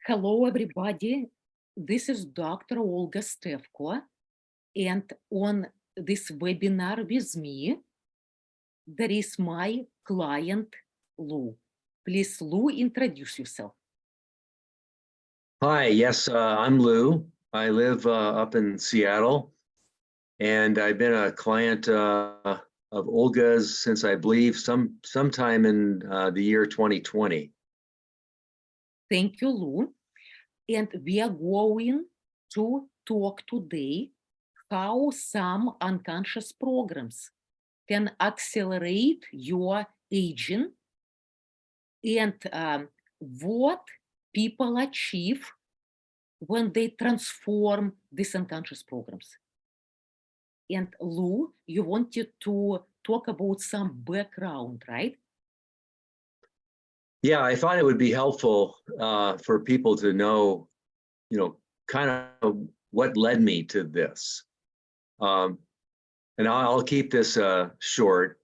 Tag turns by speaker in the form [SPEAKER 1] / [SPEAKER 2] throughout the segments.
[SPEAKER 1] Hello, everybody. This is Dr. Olga Stevko, and on this webinar with me, there is my client, Lou. Please, Lou, introduce yourself.
[SPEAKER 2] Hi, yes, I'm Lou. I live up in Seattle, and I've been a client of Olga's since I believe sometime in the year 2020.
[SPEAKER 1] Thank you, Lou. And we are going to talk today how some unconscious programs can accelerate your aging and what people achieve when they transform these unconscious programs. And Lou, you wanted to talk about some background, right?
[SPEAKER 2] Yeah, I thought it would be helpful for people to know, kind of what led me to this. And I'll keep this short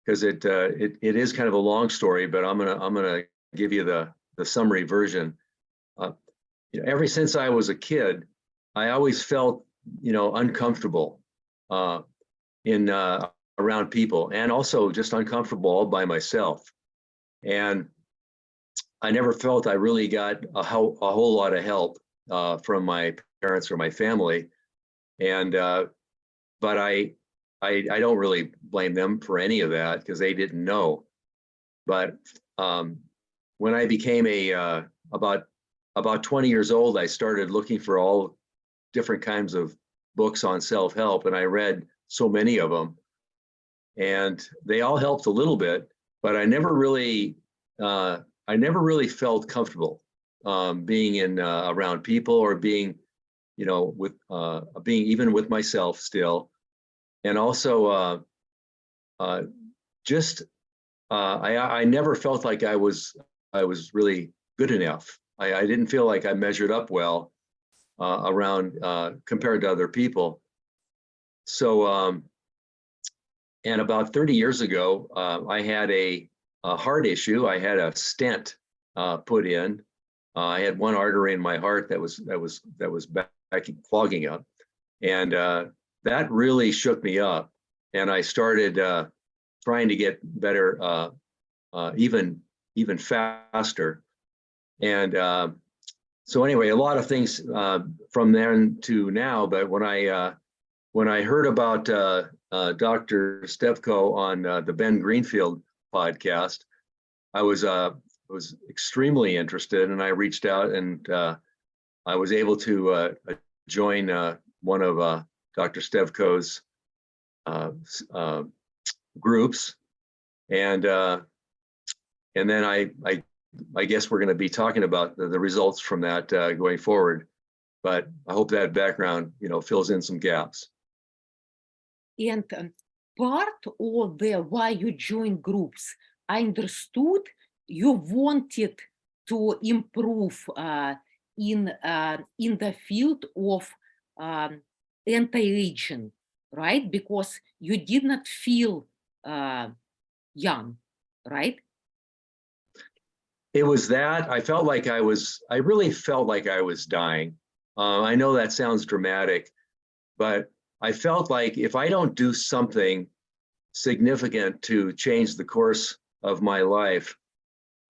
[SPEAKER 2] because it is kind of a long story, but I'm gonna give you the summary version. Ever since I was a kid, I always felt uncomfortable in around people, and also just uncomfortable all by myself. And I never felt I really got a whole lot of help from my parents or my family. And but I don't really blame them for any of that because they didn't know. But when I became about 20 years old, I started looking for all different kinds of books on self-help, and I read so many of them, and they all helped a little bit, but I never really felt comfortable being in around people or being, with being even with myself still, and also I never felt like I was really good enough. I didn't feel like I measured up well around compared to other people. So, and about 30 years ago, I had a heart issue. I had a stent put in. I had one artery in my heart that was back clogging up, and that really shook me up. And I started trying to get better, even faster. And so anyway, a lot of things from then to now. But when I heard about Dr. Stevko on the Ben Greenfield podcast, I was extremely interested, and I reached out, and I was able to join one of Dr. Stevko's groups, and then I guess we're going to be talking about the results from that going forward. But I hope that background, fills in some gaps.
[SPEAKER 1] And part of the why you join groups, I understood you wanted to improve in the field of anti-aging, right? Because you did not feel young, right?
[SPEAKER 2] It was that I really felt like I was dying. I know that sounds dramatic, but I felt like if I don't do something significant to change the course of my life,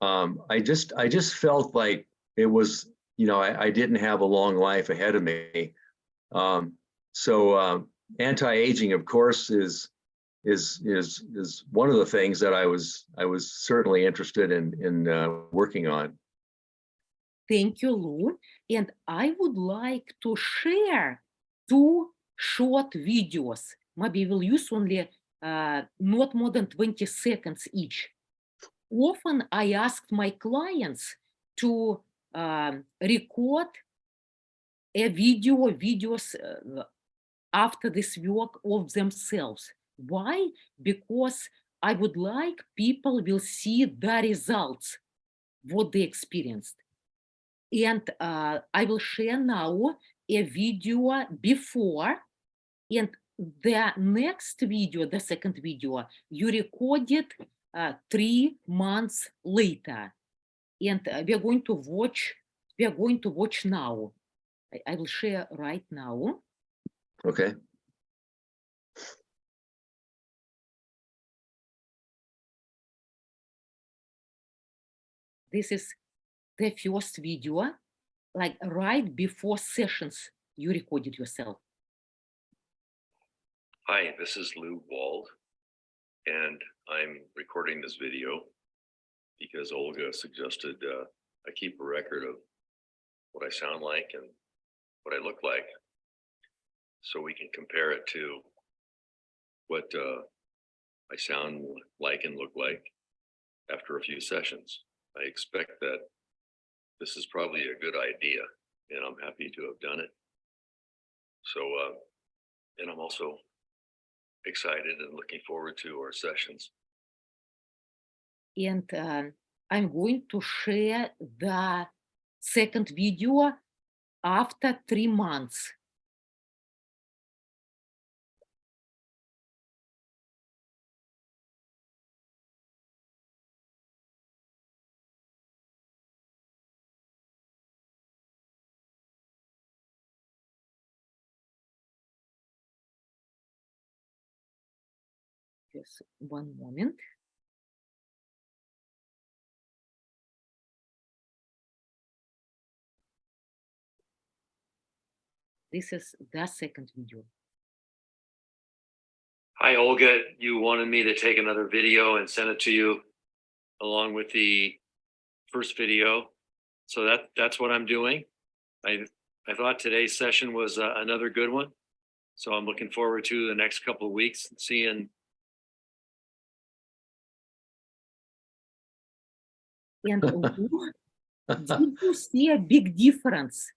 [SPEAKER 2] I just felt like it was, I didn't have a long life ahead of me. So anti-aging, of course, is one of the things that I was certainly interested in working on.
[SPEAKER 1] Thank you, Lou. And I would like to share 2 short videos. Maybe we'll use only not more than 20 seconds each. Often I ask my clients to record a videos after this work of themselves. Why? Because I would like people will see the results, what they experienced. And I will share now a video before, and the next video, the second video, you recorded 3 months later. And we're going to watch we are going to watch now. I will share right now.
[SPEAKER 2] Okay.
[SPEAKER 1] This is the first video, like right before sessions you recorded yourself.
[SPEAKER 3] Hi, this is Lou Wald, and I'm recording this video because Olga suggested I keep a record of what I sound like and what I look like, so we can compare it to what I sound like and look like after a few sessions. I expect that this is probably a good idea, and I'm happy to have done it. So, and I'm also excited and looking forward to our sessions.
[SPEAKER 1] And I'm going to share the second video after 3 months. Just one moment. This is the second video.
[SPEAKER 3] Hi, Olga. You wanted me to take another video and send it to you along with the first video. So that's what I'm doing. I thought today's session was another good one. So I'm looking forward to the next couple of weeks seeing.
[SPEAKER 1] And did you see a big difference?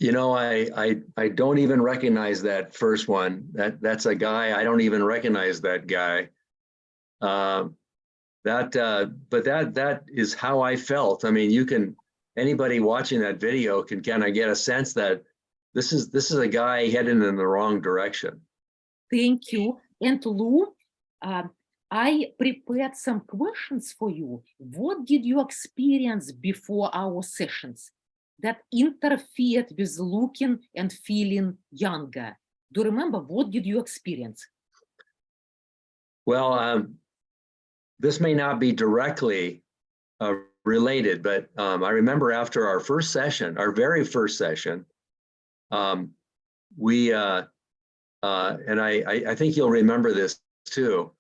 [SPEAKER 2] You know, I don't even recognize that first one. That's a guy. I don't even recognize that guy. But that is how I felt. I mean, anybody watching that video can kind of get a sense that this is a guy heading in the wrong direction.
[SPEAKER 1] Thank you. And Lou, I prepared some questions for you. What did you experience before our sessions that interfered with looking and feeling younger? Do you remember, what did you experience?
[SPEAKER 2] Well, this may not be directly related, but I remember after our first session, our very first session, we and I think you'll remember this too.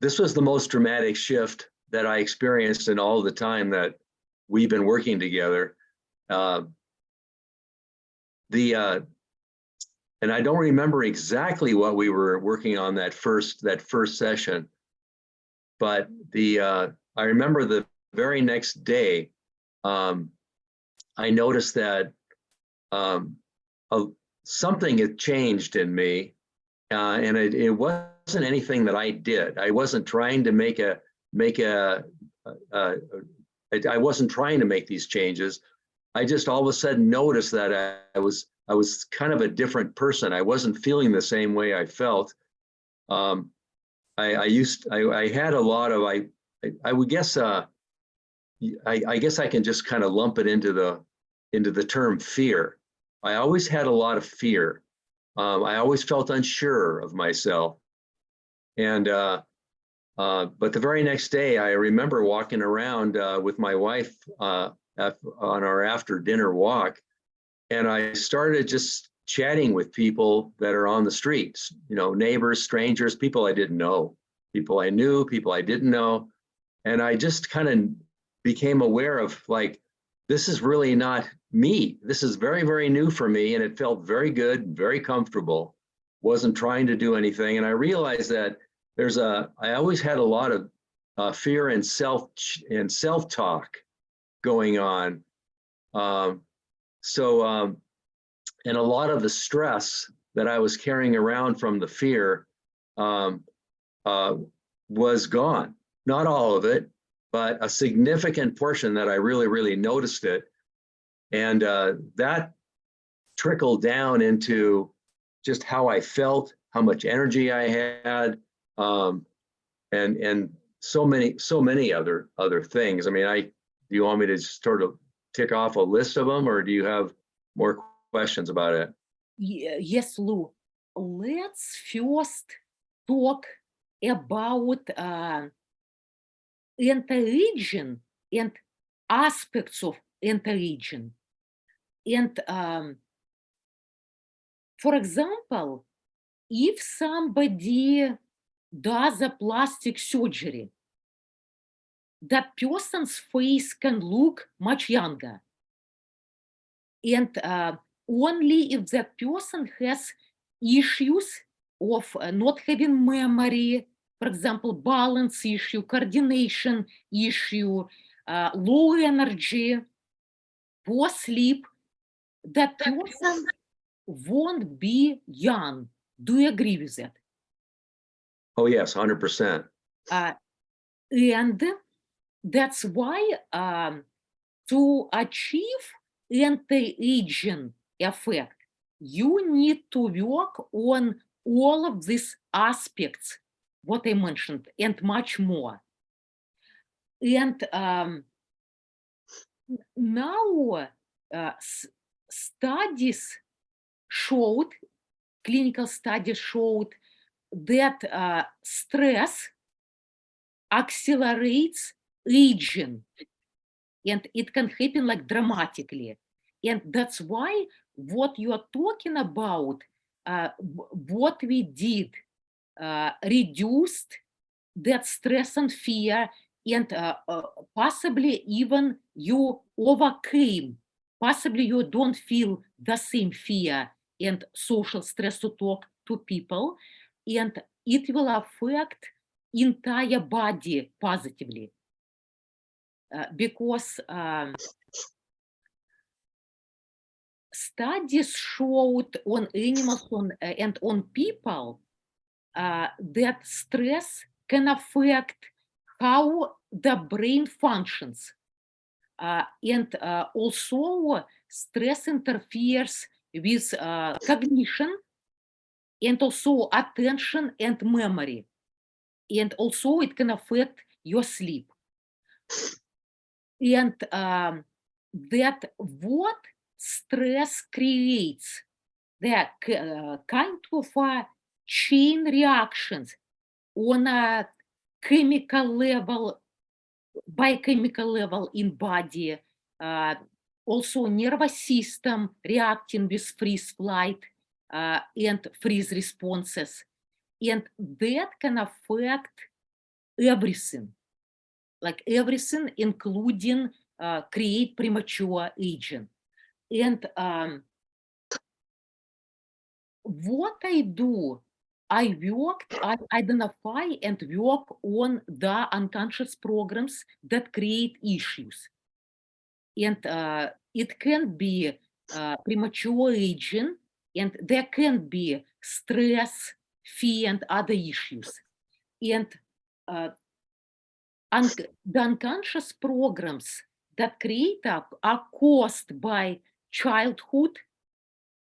[SPEAKER 2] This was the most dramatic shift that I experienced in all the time that we've been working together. And I don't remember exactly what we were working on that first session, but I remember the very next day, I noticed that something had changed in me, and it wasn't anything that I did. I wasn't trying to I wasn't trying to make these changes. I just all of a sudden noticed that I was kind of a different person. I wasn't feeling the same way I felt. I had a lot of, I would guess, I guess I can just kind of lump it into the term fear. I always had a lot of fear. I always felt unsure of myself. And but the very next day, I remember walking around with my wife on our after dinner walk, and I started just chatting with people that are on the streets, you know, neighbors, strangers, people I didn't know, people I knew, people I didn't know. And I just kind of became aware of, like, this is really not me. This is very, very new for me. And it felt very good, very comfortable. Wasn't trying to do anything. And I realized that I always had a lot of fear and self-talk going on. And a lot of the stress that I was carrying around from the fear was gone. Not all of it, but a significant portion that I really, really noticed it. And that trickled down into just how I felt, how much energy I had, and so many other things. I mean, do you want me to sort of tick off a list of them, or do you have more questions about it?
[SPEAKER 1] Yes, Lou. Let's first talk about anti-aging and aspects of anti-aging. And for example, if somebody does a plastic surgery, that person's face can look much younger. And only if that person has issues of not having memory, for example, balance issue, coordination issue, low energy, poor sleep, that person won't be young. Do you agree with that?
[SPEAKER 2] Oh, yes, 100%.
[SPEAKER 1] And that's why to achieve anti-aging effect, you need to work on all of these aspects, what I mentioned, and much more. And now studies showed, clinical studies showed that stress accelerates aging, and it can happen like dramatically. And that's why what you are talking about, what we did, reduced that stress and fear, and possibly even you overcame, possibly you don't feel the same fear and social stress to talk to people, and it will affect entire body positively. Because studies showed on animals and on people that stress can affect how the brain functions. And also stress interferes with cognition, and also attention and memory. And also it can affect your sleep. And that what stress creates, the kind of chain reactions on a chemical level, biochemical level in body, also nervous system reacting with freeze flight and freeze responses. And that can affect everything, like everything, including create premature aging. And what I do, I identify and work on the unconscious programs that create issues. And it can be premature aging, and there can be stress, fear, and other issues. And the unconscious programs that create are caused by childhood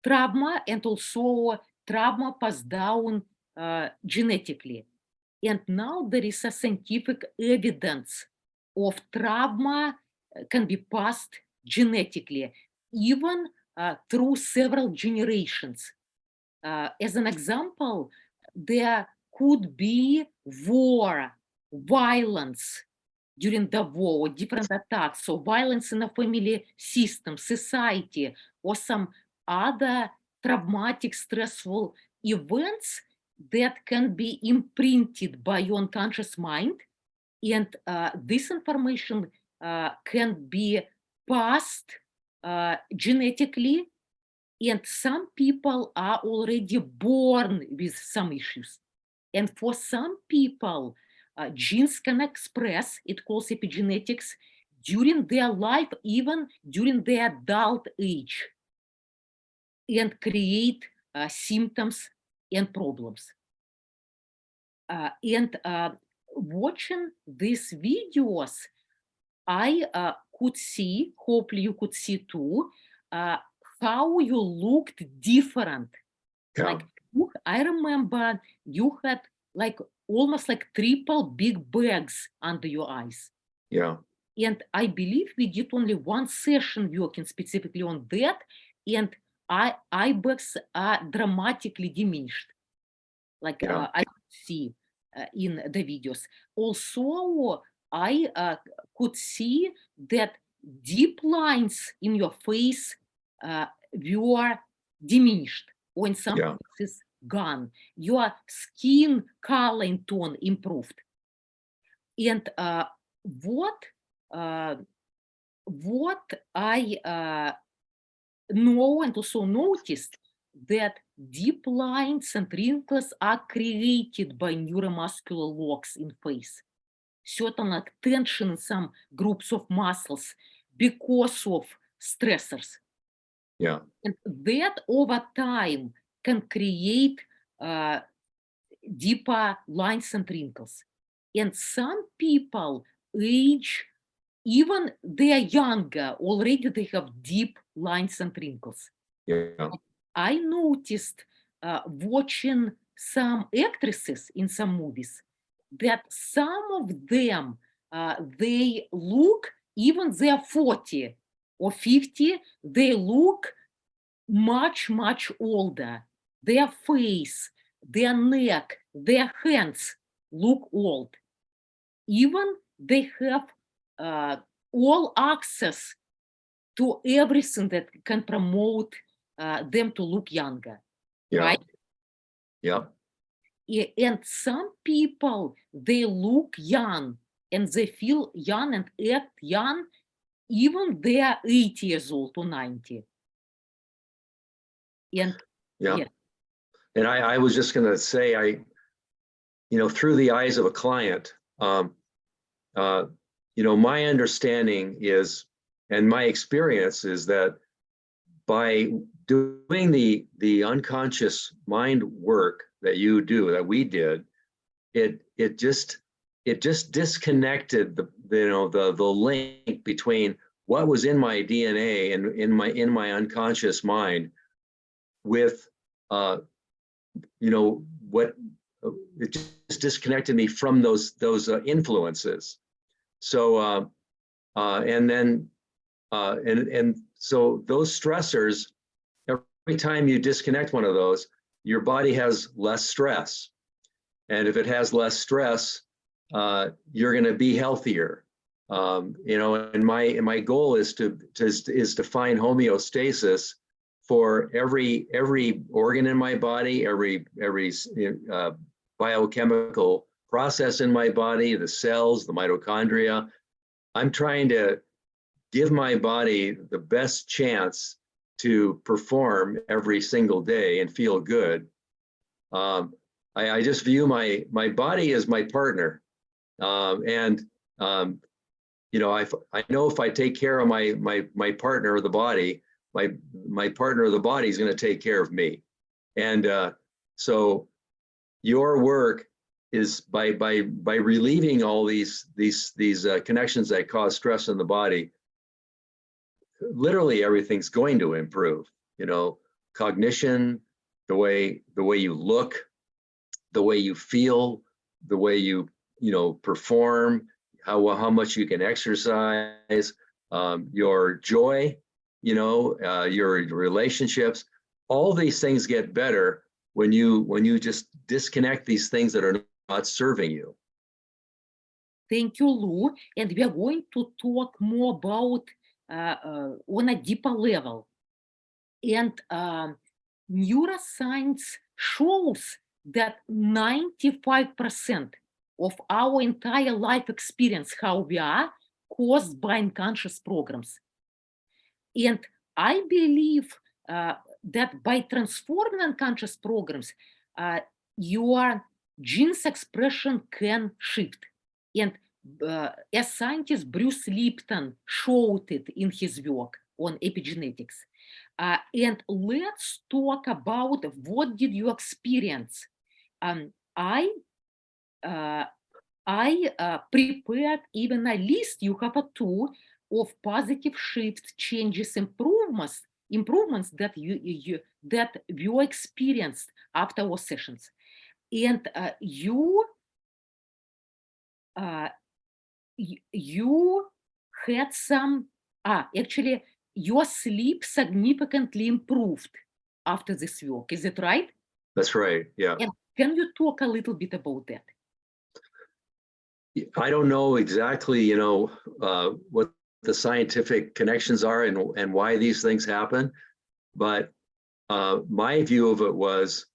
[SPEAKER 1] trauma, and also trauma passed down genetically. And now there is a scientific evidence of trauma can be passed genetically, even through several generations. As an example, there could be war, violence during the war, different attacks, so violence in a family system, society, or some other traumatic, stressful events that can be imprinted by your unconscious mind. And this information can be passed genetically, and some people are already born with some issues. And for some people, genes can express, it calls epigenetics, during their life, even during their adult age, and create symptoms and problems. And watching these videos, I could see, hopefully you could see too, how you looked different.
[SPEAKER 2] Yeah.
[SPEAKER 1] Like I remember you had like almost like triple big bags under your eyes.
[SPEAKER 2] Yeah.
[SPEAKER 1] And I believe we did only one session working specifically on that, and eye bags are dramatically diminished, like
[SPEAKER 2] Yeah.
[SPEAKER 1] I could see in the videos. Also, I could see that deep lines in your face were diminished, or in some
[SPEAKER 2] Yeah.
[SPEAKER 1] cases gone. Your skin color and tone improved. And what uh, what I know and also noticed, that deep lines and wrinkles are created by neuromuscular locks in face. Certain like tension in some groups of muscles because of stressors.
[SPEAKER 2] Yeah.
[SPEAKER 1] And that over time can create uh, deeper lines and wrinkles. And some people age, even they are younger, already they have deep lines and wrinkles.
[SPEAKER 2] Yeah.
[SPEAKER 1] I noticed watching some actresses in some movies that some of them, they look, even they're 40 or 50, they look much, much older. Their face, their neck, their hands look old. Even they have uh, all access to everything that can promote them to look younger,
[SPEAKER 2] Yeah.
[SPEAKER 1] right?
[SPEAKER 2] Yeah.
[SPEAKER 1] And some people, they look young and they feel young and act young, even they are 80 years old or 90. And
[SPEAKER 2] Yeah.
[SPEAKER 1] yeah,
[SPEAKER 2] And I was just going to say, through the eyes of a client, uh, my understanding is, and my experience is that by doing the unconscious mind work that you do, that we did, it just disconnected the link between what was in my DNA and in my unconscious mind with what it just disconnected me from those influences. So and then and so those stressors, every time you disconnect one of those, your body has less stress. And if it has less stress, you're going to be healthier. And my goal is to find homeostasis for every organ in my body, every biochemical process in my body, the cells, the mitochondria. I'm trying to give my body the best chance to perform every single day and feel good. I just view my body as my partner, and I know if I take care of my partner of the body, my partner of the body is going to take care of me, and so your work is by relieving all these connections that cause stress in the body. Literally everything's going to improve. Cognition, the way you look, the way you feel, the way you perform, how much you can exercise, your joy, your relationships. All these things get better when you just disconnect these things that are not serving you.
[SPEAKER 1] thank you, Lou. And we are going to talk more about on a deeper level. And neuroscience shows that 95% of our entire life experience, how we are, caused by unconscious programs. And I believe that by transforming unconscious programs, your genes expression can shift. And as scientist Bruce Lipton showed it in his work on epigenetics. And let's talk about what did you experience. Um, I uh, prepared even a list. You have a tool of positive shifts, changes, improvements that you experienced after our sessions, and you had some, actually, your sleep significantly improved after this work. Is it right?
[SPEAKER 2] That's right. Yeah.
[SPEAKER 1] And can you talk a little bit about that?
[SPEAKER 2] I don't know exactly, what the scientific connections are and why these things happen, but my view of it was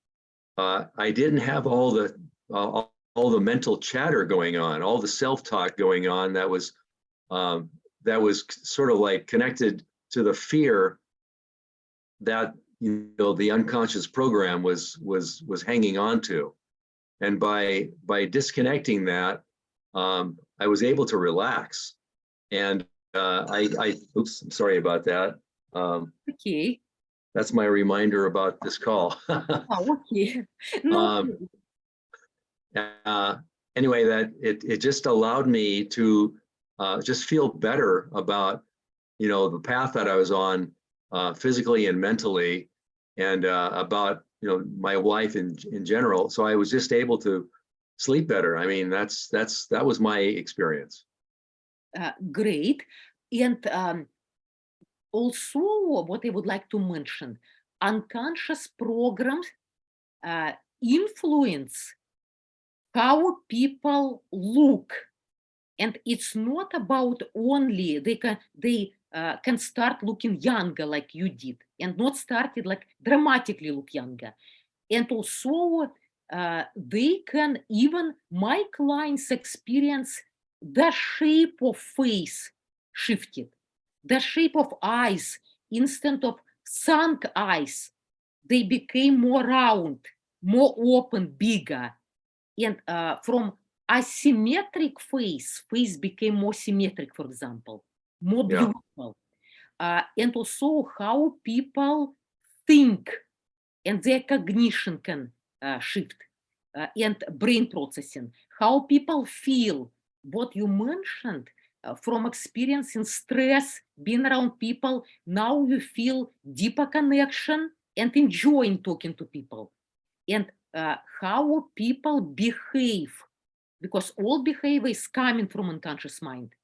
[SPEAKER 2] I didn't have all the mental chatter going on, all the self-talk going on that was sort of like connected to the fear that the unconscious program was hanging on to, and by disconnecting that, I was able to relax, and oops, I'm sorry about that.
[SPEAKER 1] Okay.
[SPEAKER 2] That's my reminder about this call.
[SPEAKER 1] Okay. No.
[SPEAKER 2] um, uh, anyway, that it just allowed me to just feel better about the path that I was on, physically and mentally, and about my life in general. So I was just able to sleep better. I mean, that was my experience.
[SPEAKER 1] Great. And also, what I would like to mention, unconscious programs influence how people look. And it's not about only they can start looking younger like you did, and not started like dramatically look younger. And also they can even, my clients experience the shape of face shifted, the shape of eyes, instead of sunk eyes, they became more round, more open, bigger. And from asymmetric face became more symmetric, for example, more
[SPEAKER 2] Yeah,
[SPEAKER 1] beautiful. And also how people think and their cognition can shift, and brain processing, how people feel, what you mentioned, from experiencing stress, being around people, now you feel deeper connection and enjoying talking to people. And how people behave, because all behavior is coming from unconscious mind,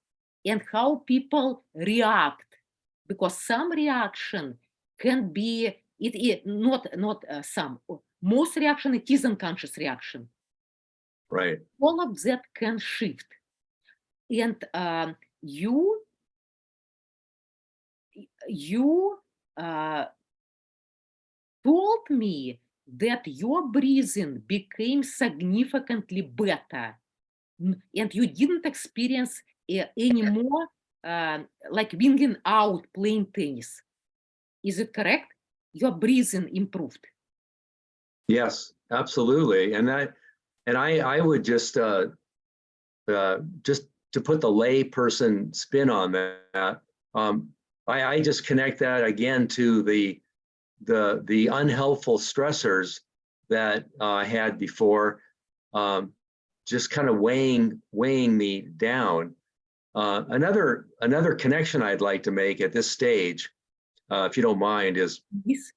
[SPEAKER 1] and how people react, because some reaction can be not some, most reaction, it is unconscious reaction.
[SPEAKER 2] right.
[SPEAKER 1] All of that can shift. And you uh, told me that your breathing became significantly better, and you didn't experience anymore like winging out playing tennis. Is it correct? Your breathing improved.
[SPEAKER 2] Yes, absolutely. And I would just to put the lay person spin on that, I just connect that again to the unhelpful stressors that I had before, just kind of weighing me down. Another connection I'd like to make at this stage, if you don't mind, is
[SPEAKER 1] Yes.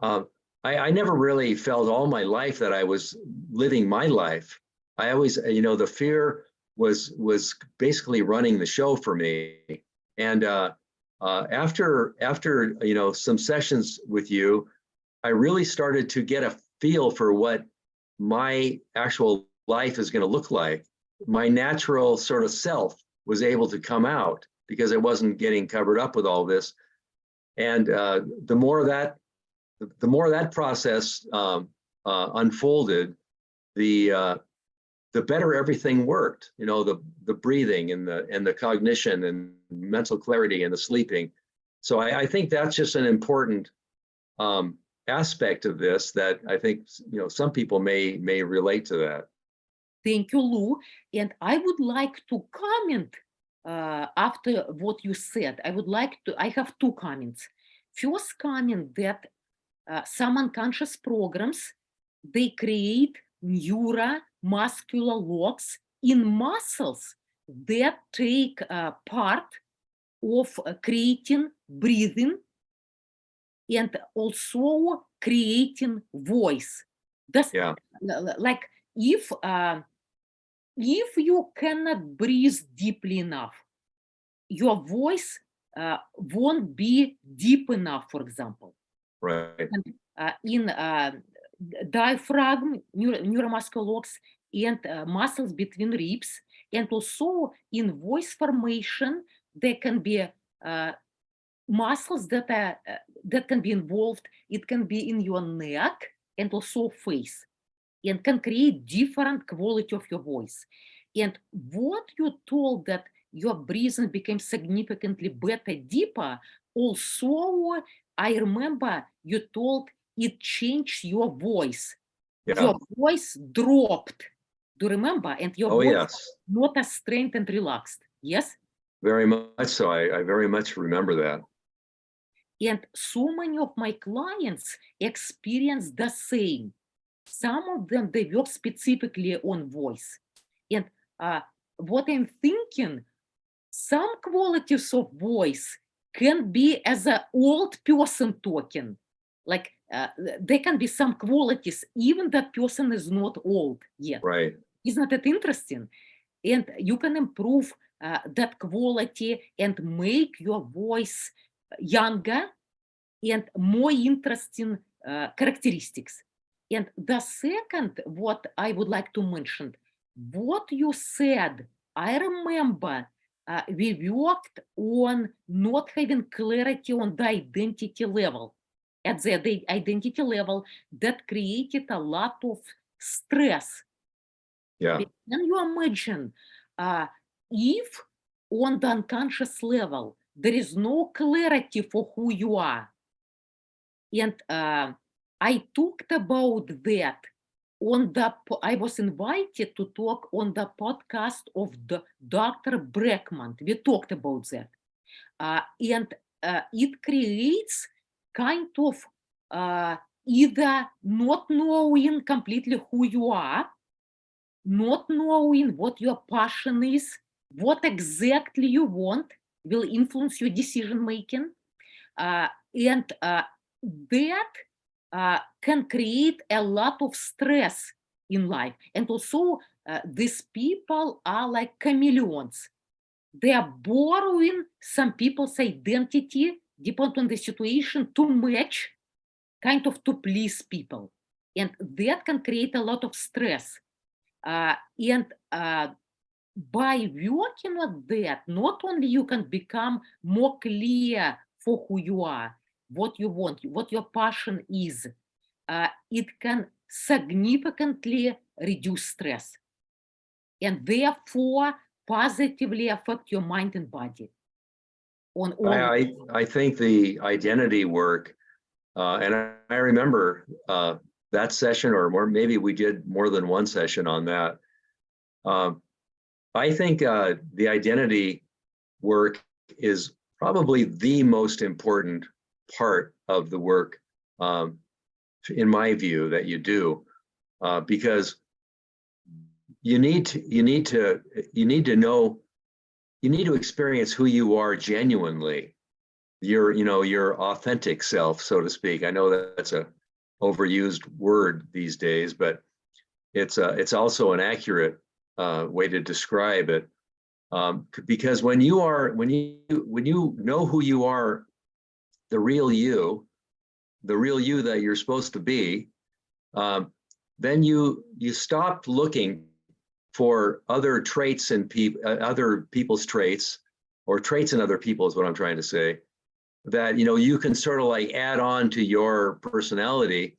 [SPEAKER 2] uh, I never really felt all my life that I was living my life. I always, the fear was basically running the show for me. And after some sessions with you, I really started to get a feel for what my actual life is going to look like. My natural sort of self was able to come out because I wasn't getting covered up with all this. And the more that process unfolded, the better everything worked. The breathing and the cognition and mental clarity and the sleeping. So I think that's just an important aspect of this that I think some people may relate to that.
[SPEAKER 1] Thank you, Lou. And I would like to comment after what you said. I have two comments. First comment that some unconscious programs, they create neuromuscular locks in muscles that take part of creating breathing and also creating voice. That's
[SPEAKER 2] Yeah,
[SPEAKER 1] like if you cannot breathe deeply enough, your voice won't be deep enough, for example.
[SPEAKER 2] Right.
[SPEAKER 1] And, in diaphragm, neuromuscular locks, and muscles between ribs, and also in voice formation, there can be muscles that can be involved. It can be in your neck and also face, and can create different quality of your voice. And what you told that your breathing became significantly better, deeper, also, I remember you told it changed your voice.
[SPEAKER 2] Yeah.
[SPEAKER 1] Your voice dropped. Do you remember? And your
[SPEAKER 2] Oh,
[SPEAKER 1] voice
[SPEAKER 2] yes.
[SPEAKER 1] not as strained and relaxed. Yes?
[SPEAKER 2] Very much so. I very much remember that.
[SPEAKER 1] And so many of my clients experience the same. Some of them, they work specifically on voice. And what I'm thinking, some qualities of voice can be as an old person talking. Like there can be some qualities, even that person is not old yet.
[SPEAKER 2] Right.
[SPEAKER 1] Isn't it interesting? And you can improve that quality and make your voice younger and more interesting characteristics. And the second, what I would like to mention, what you said, I remember we worked on not having clarity on the identity level. At the identity level, that created a lot of stress.
[SPEAKER 2] Yeah.
[SPEAKER 1] Can you imagine if on the unconscious level there is no clarity for who you are? And I talked about that on I was invited to talk on the podcast of the Dr. Breckman. We talked about that. And it creates kind of either not knowing completely who you are, not knowing what your passion is, what exactly you want will influence your decision making. And that can create a lot of stress in life. And also, these people are like chameleons. They are borrowing some people's identity, depending on the situation, to match, kind of to please people. And that can create a lot of stress. And by working on that, not only you can become more clear for who you are, what you want, what your passion is, it can significantly reduce stress and therefore positively affect your mind and body on all.
[SPEAKER 2] I think the identity work, and I remember that session, or more, maybe we did more than one session on that. I think the identity work is probably the most important part of the work, in my view, that you do, because you need to know, you need to experience who you are genuinely, your authentic self, so to speak. I know that that's a overused word these days, but it's also an accurate way to describe it. Because when you know who you are, the real you that you're supposed to be, then you stop looking for other traits in other people's traits, or traits in other people is what I'm trying to say, that you can sort of like add on to your personality.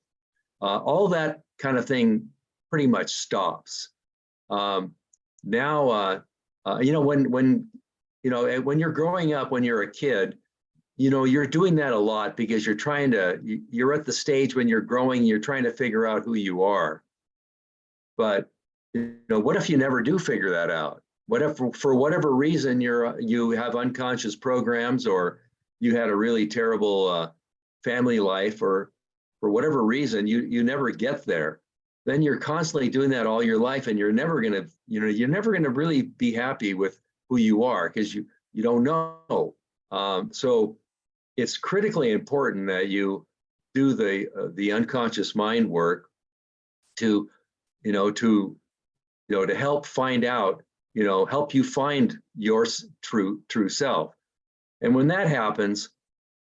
[SPEAKER 2] All that kind of thing pretty much stops. Now, when you're growing up, when you're a kid, you're doing that a lot because you're at the stage when you're growing, you're trying to figure out who you are. But what if you never do figure that out? What if for whatever reason you have unconscious programs, or you had a really terrible family life, or for whatever reason you never get there? Then you're constantly doing that all your life, and you're never gonna really be happy with who you are, because you don't know. So it's critically important that you do the unconscious mind work to help find out help you find your true self. And when that happens,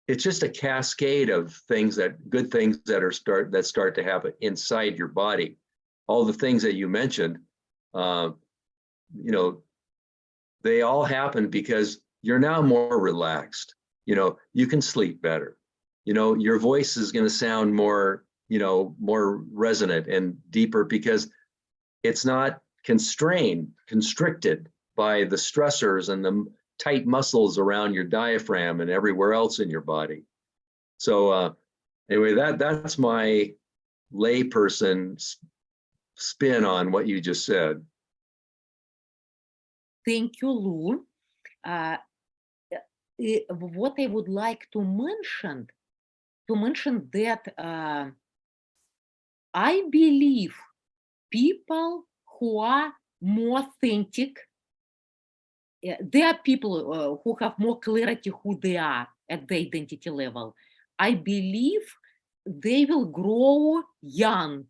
[SPEAKER 2] it's just a cascade of good things that start to happen inside your body. All the things that you mentioned, they all happen because you're now more relaxed. You can sleep better. Your voice is going to sound more resonant and deeper because it's not constricted by the stressors and the tight muscles around your diaphragm and everywhere else in your body. So anyway, that's my layperson spin on what you just said.
[SPEAKER 1] Thank you, Lou. What I would like to mention that I believe people who are more authentic, there are people who have more clarity who they are at the identity level. I believe they will grow young.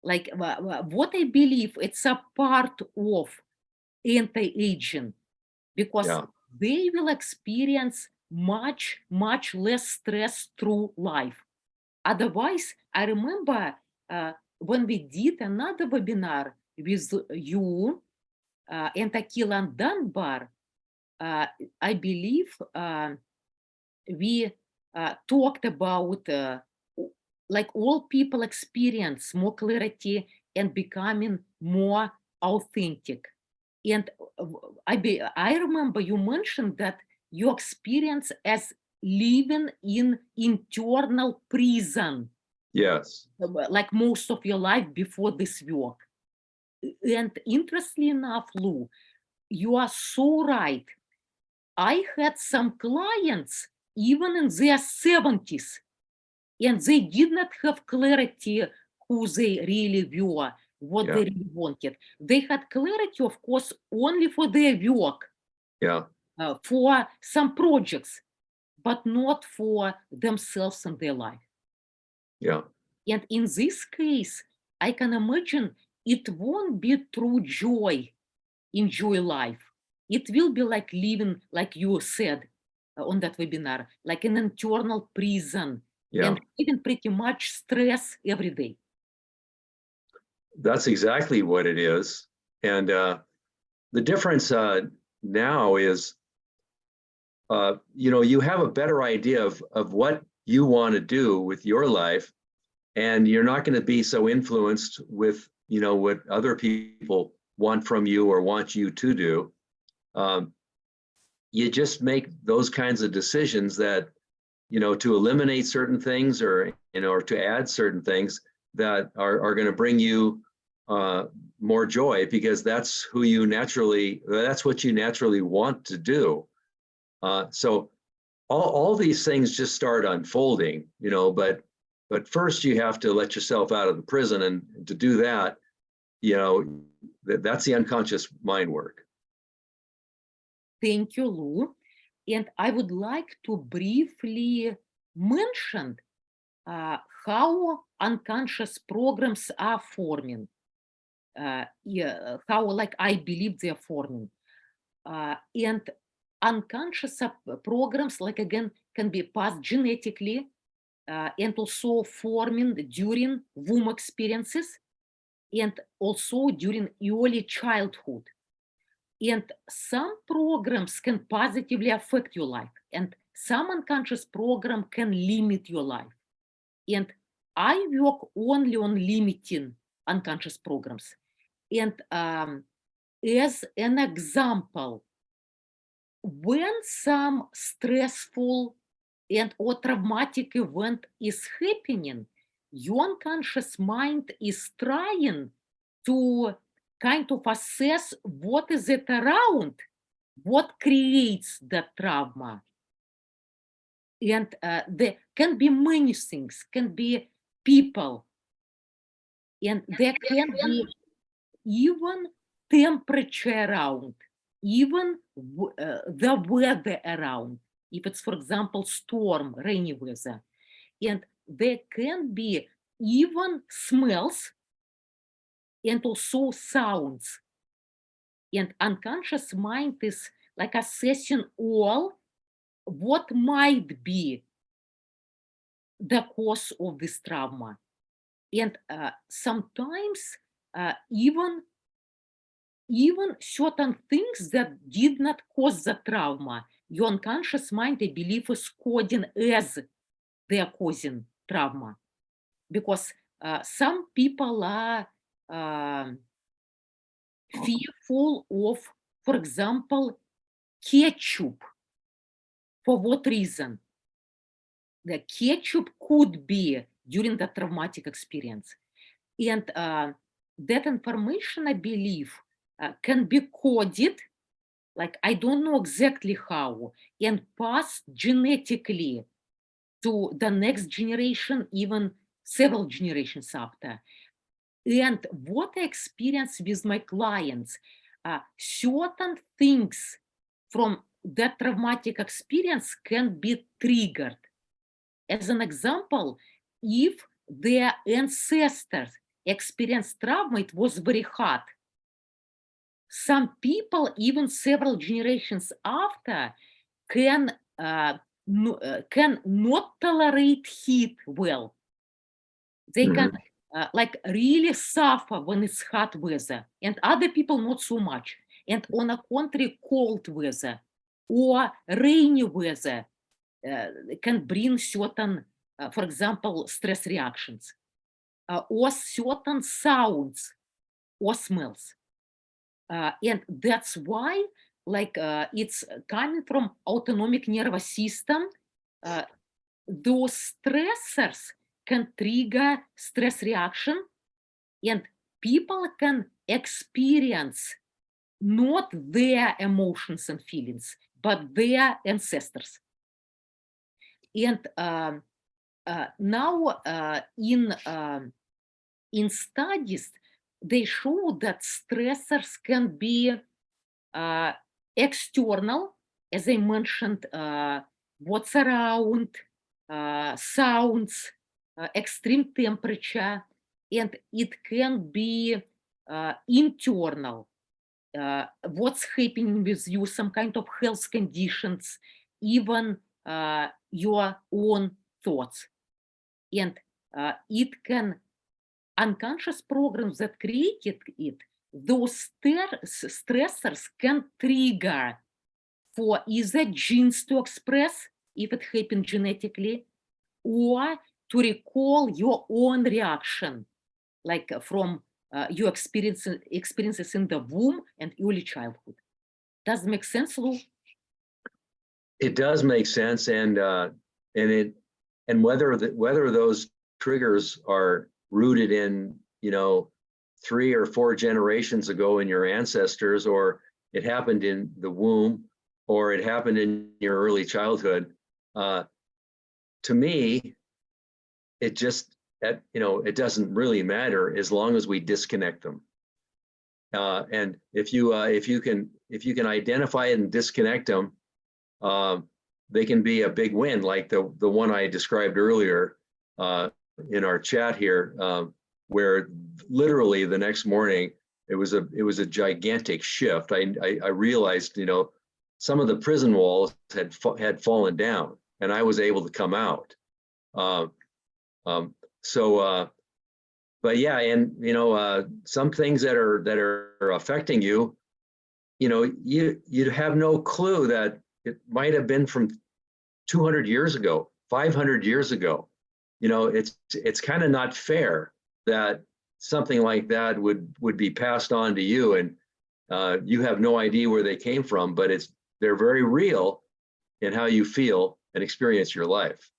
[SPEAKER 1] Like what I believe, it's a part of anti-aging, because
[SPEAKER 2] Yeah.
[SPEAKER 1] they will experience much less stress through life. Otherwise, I remember when we did another webinar with you and Akil and Dunbar, I believe we talked about like all people experience more clarity and becoming more authentic. And I remember you mentioned that you experience as living in internal prison,
[SPEAKER 2] Yes.
[SPEAKER 1] like most of your life before this work. And interestingly enough, Lou, you are so right. I had some clients even in their 70s, and they did not have clarity who they really were, what
[SPEAKER 2] Yeah.
[SPEAKER 1] they really wanted. They had clarity, of course, only for their work,
[SPEAKER 2] Yeah.
[SPEAKER 1] for some projects, but not for themselves and their life.
[SPEAKER 2] Yeah.
[SPEAKER 1] And in this case, I can imagine it won't be true joy, enjoy life. It will be like living, like you said on that webinar, like an internal prison,
[SPEAKER 2] Yeah.
[SPEAKER 1] and even pretty much stress every day.
[SPEAKER 2] That's exactly what it is. And the difference now is, you have a better idea of what you want to do with your life, and you're not going to be so influenced with, what other people want from you or want you to do. You just make those kinds of decisions that, to eliminate certain things or to add certain things that are going to bring you more joy, because that's what you naturally want to do. So all these things just start unfolding, but first you have to let yourself out of the prison, and to do that, that's the unconscious mind work.
[SPEAKER 1] Thank you, Lou. And I would like to briefly mention how unconscious programs are forming. How, like, I believe they're forming. And unconscious programs, like, again, can be passed genetically and also forming during womb experiences and also during early childhood. And some programs can positively affect your life, and some unconscious program can limit your life. And I work only on limiting unconscious programs. And as an example, when some stressful and or traumatic event is happening, your unconscious mind is trying to kind of assess what is it around, what creates the trauma. And there can be many things, can be people, and there can be even temperature around, even the weather around. If it's, for example, storm, rainy weather. And there can be even smells and also sounds. And unconscious mind is like assessing all what might be the cause of this trauma. And sometimes even certain things that did not cause the trauma, your unconscious mind, I believe, is coding as they are causing trauma. Because some people are fearful of, for example, ketchup. For what reason? The ketchup could be during the traumatic experience. And that information, I believe, can be coded, like I don't know exactly how, and passed genetically to the next generation, even several generations after. And what I experience with my clients, certain things from that traumatic experience can be triggered. As an example, if their ancestors experienced trauma, it was very hard. Some people, even several generations after, can not tolerate heat well. They can like really suffer when it's hot weather, and other people not so much. And on a contrary, cold weather or rainy weather can bring certain, for example, stress reactions or certain sounds or smells. And that's why, like, it's coming from autonomic nervous system. Those stressors can trigger stress reaction, and people can experience not their emotions and feelings, but their ancestors. And now in studies, they show that stressors can be external, as I mentioned, what's around, sounds, extreme temperature, and it can be internal, what's happening with you, some kind of health conditions, even your own thoughts. And it can, unconscious programs that created it, those stressors can trigger for either genes to express, if it happened genetically, or to recall your own reaction, like from your experiences in the womb and early childhood. Does it make sense, Lou?
[SPEAKER 2] It does make sense, and whether those triggers are rooted in 3 or 4 generations ago in your ancestors, or it happened in the womb, or it happened in your early childhood. To me, it just it doesn't really matter as long as we disconnect them. And if you can identify it and disconnect them, they can be a big win, like the one I described earlier in our chat here, where literally the next morning it was a gigantic shift. I realized some of the prison walls had fallen down, and I was able to come out. But yeah, and some things that are affecting you, you have no clue that it might have been from 200 years ago, 500 years ago. It's kind of not fair that something like that would be passed on to you, and you have no idea where they came from, but they're very real in how you feel and experience your life.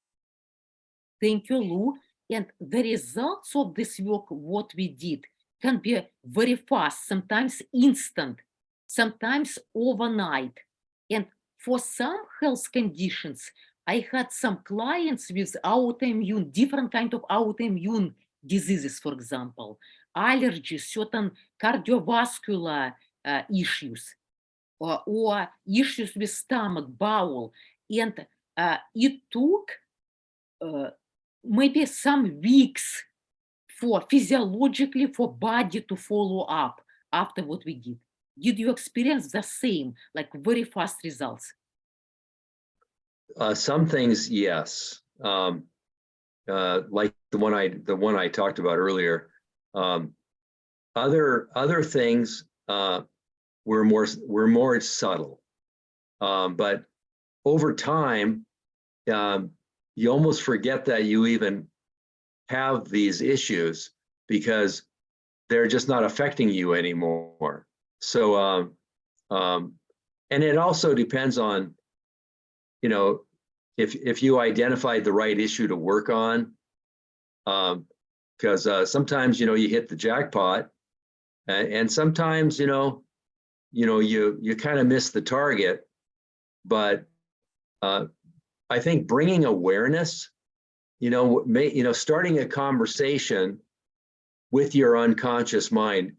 [SPEAKER 1] Thank you, Lou. And the results of this work, what we did, can be very fast, sometimes instant, sometimes overnight. And for some health conditions, I had some clients with different kind of autoimmune diseases, for example, allergies, certain cardiovascular issues, or issues with stomach, bowel. And it took maybe some weeks for physiologically for body to follow up after what we did. Did you experience the same, like very fast results?
[SPEAKER 2] Some things, yes. Like the one I talked about earlier. Other things were more subtle. But over time, you almost forget that you even have these issues because they're just not affecting you anymore. So, and it also depends on, you know, if you identified the right issue to work on, because sometimes, you know, you hit the jackpot, and sometimes, you kind of miss the target. But I think bringing awareness, starting a conversation with your unconscious mind,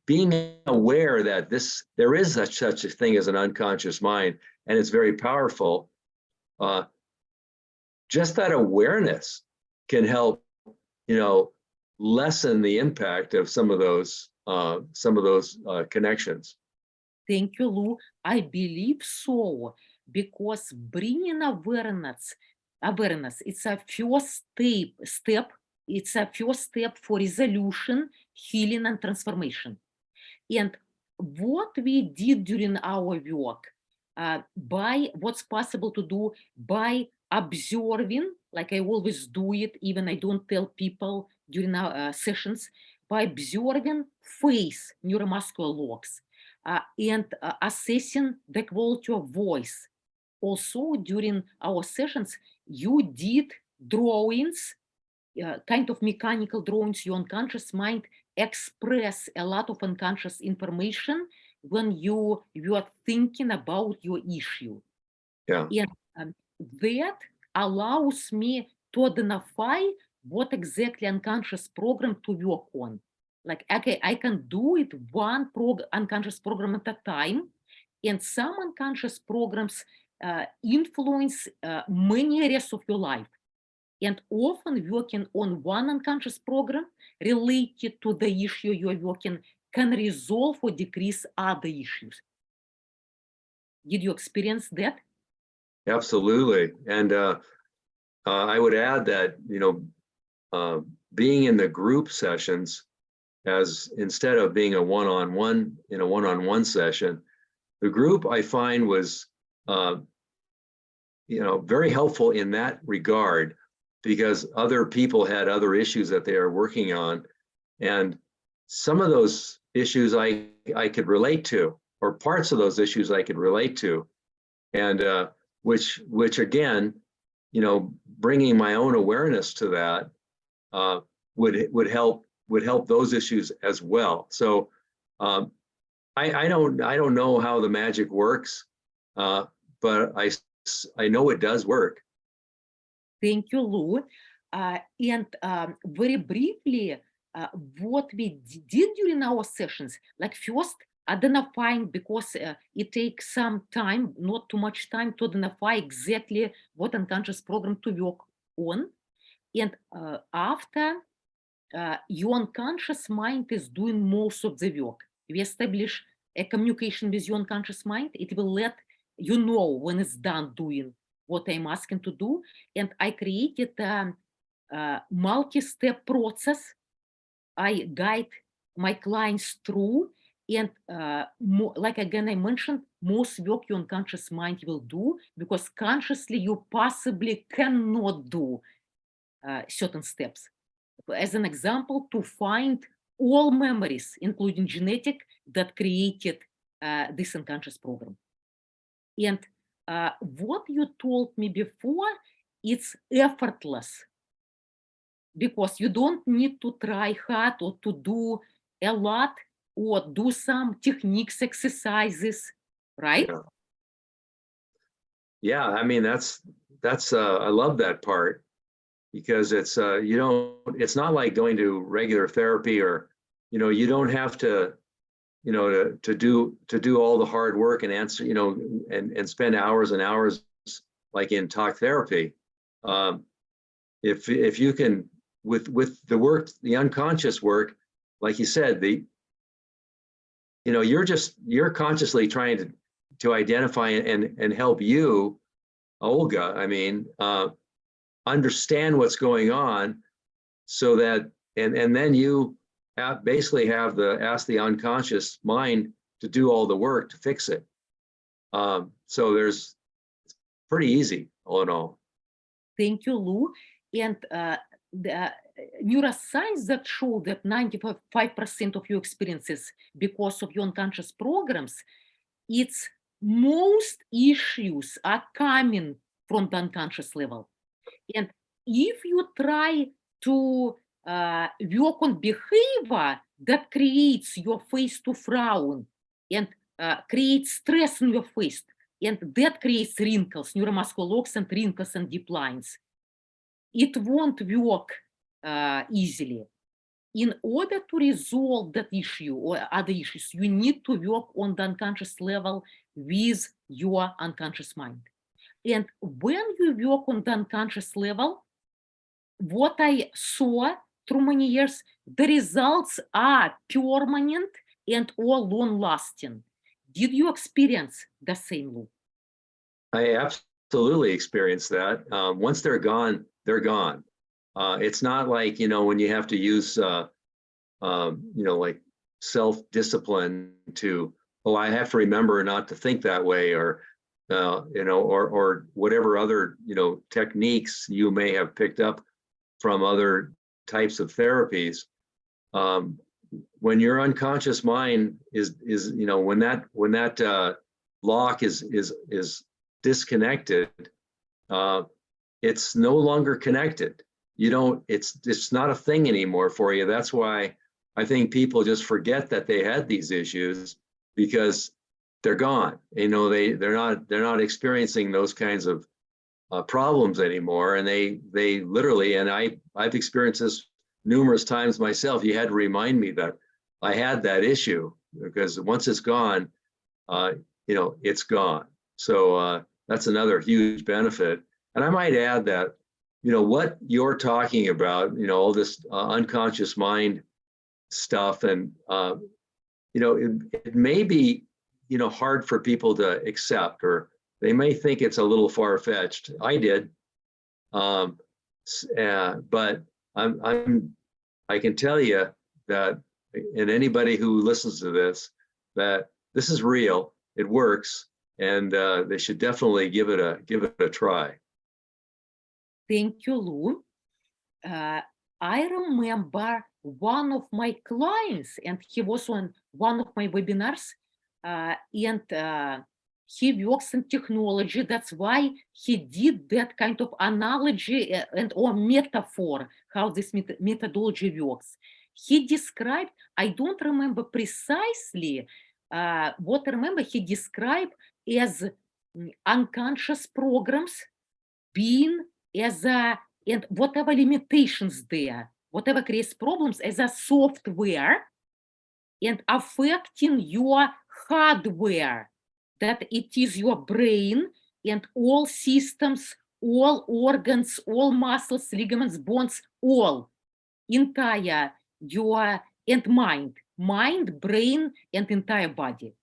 [SPEAKER 2] being aware that there is such a thing as an unconscious mind, and it's very powerful. Just that awareness can help, lessen the impact of some of those connections.
[SPEAKER 1] Thank you, Lou. I believe so, because bringing awareness, it's a first step. It's a first step for resolution, healing, and transformation. And what we did during our work, by what's possible to do by observing, like I always do it, even I don't tell people during our sessions, by observing face neuromuscular locks, and assessing the quality of voice. Also, during our sessions, you did drawings, kind of mechanical drawings. Your unconscious mind express a lot of unconscious information when you are thinking about your issue.
[SPEAKER 2] Yeah.
[SPEAKER 1] And that allows me to identify what exactly unconscious program to work on. Like, okay, I can do it one unconscious program at a time, and some unconscious programs influence many areas of your life. And often working on one unconscious program related to the issue you're working can resolve or decrease other issues. Did you experience that?
[SPEAKER 2] Absolutely. And I would add that, being in the group sessions, as instead of being a one-on-one session, the group I find was, very helpful in that regard, because other people had other issues that they are working on. And some of those issues I could relate to, or parts of those issues I could relate to. And which again, bringing my own awareness to that would help those issues as well. So I don't know how the magic works, but I know it does work.
[SPEAKER 1] Thank you, Lou. And very briefly, what we did during our sessions, like first identifying, because it takes some time, not too much time, to identify exactly what unconscious program to work on. And after your unconscious mind is doing most of the work, we establish a communication with your unconscious mind. It will let you know when it's done doing what I'm asking to do. And I created a multi-step process I guide my clients through. And like again, I mentioned, most work your unconscious mind will do, because consciously you possibly cannot do certain steps. As an example, to find all memories, including genetic, that created this unconscious program. And what you told me before, it's effortless, because you don't need to try hard or to do a lot or do some techniques, exercises, right?
[SPEAKER 2] Yeah, I mean, that's I love that part, because it's it's not like going to regular therapy, or you don't have to to do all the hard work and answer, and spend hours and hours like in talk therapy. If you can, with the work, the unconscious work, like you said, you're consciously trying to identify and help you, Olga, I mean, understand what's going on, so that and then you basically ask the unconscious mind to do all the work to fix it. So it's pretty easy all in all.
[SPEAKER 1] Thank you, Lou. And the neuroscience that show that 95% of your experiences because of your unconscious programs, it's most issues are coming from the unconscious level. And if you try to work on behavior that creates your face to frown and creates stress in your face, and that creates wrinkles, neuromuscular locks and wrinkles and deep lines, it won't work easily. In order to resolve that issue or other issues, you need to work on the unconscious level with your unconscious mind. And when you work on the unconscious level, what I saw through many years, the results are permanent and or long-lasting. Did you experience the same, Lou?
[SPEAKER 2] I absolutely experienced that. Once they're gone, they're gone. It's not like, when you have to use, like self-discipline to, oh, I have to remember not to think that way, or, or whatever other, techniques you may have picked up from other types of therapies. When your unconscious mind is, when that lock is disconnected, it's no longer connected. It's not a thing anymore for you. That's why I think people just forget that they had these issues, because they're gone. They're not experiencing those kinds of problems anymore. And they literally, and I've experienced this numerous times myself. You had to remind me that I had that issue, because once it's gone, it's gone. So that's another huge benefit. And I might add that, what you're talking about, all this unconscious mind stuff, and, it may be, hard for people to accept, or they may think it's a little far-fetched. I did. But I can tell you that, and anybody who listens to this, that this is real, it works, and they should definitely give it a try.
[SPEAKER 1] Thank you, Lou. I remember one of my clients, and he was on one of my webinars, and he works in technology. That's why he did that kind of analogy and or metaphor, how this methodology works. He described, I don't remember precisely what I remember, he described as unconscious programs being as a, and whatever limitations there, whatever creates problems as a software and affecting your hardware, that it is your brain and all systems, all organs, all muscles, ligaments, bones, all entire your and mind, brain, and entire body.